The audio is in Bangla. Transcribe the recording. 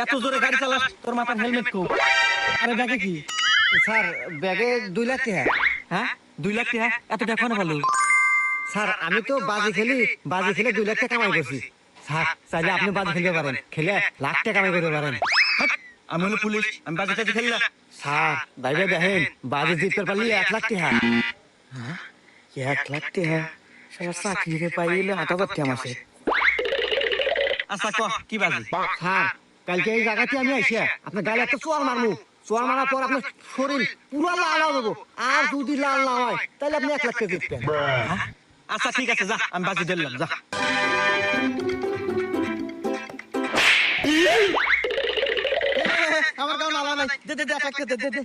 এত জোরে গাড়ি চালাস, তোর মাথার হেলমেট কো? আরে ব্যাগে কি? স্যার ব্যাগে 2 লাখ টাকা। হ্যাঁ 2 লাখ টাকা? এত টাকা না ভালো। স্যার আমি তো বাজি খেলে 2 লাখ টাকা কামাই করছি। স্যার চাইলে আপনি বাজি খেলতে পারেন, খেলে লাখ টাকা কামাই করতে পারেন। হাট, আমি হলো পুলিশ, আমি বাজে টাজে খেলি না। স্যার ভাইবে দেখেন, বাজি জিততে পারলি 1 লাখ টাকা। 1 লাখ টাকা সারা চাকরি পাইলে 8,000 টাকা মাসে। আচ্ছা ক কি বাজি? স্যার কালকে এই জায়গাতে আমি আইসা আপনার গালে একটা চোয়ার মারবো, চোয়ার মারার পর আপনার শরীর পুরো লাল হয়ে যাবো, আর যদি লাল না হয় তাহলে আপনি 1 লাখ টাকা জিতবেন। আচ্ছা ঠিক আছে, যা আমি বাজি দিলাম, যা। আমার গাও নালা নাই, দে দে দে 1 লাখ টাকা দে দে দে।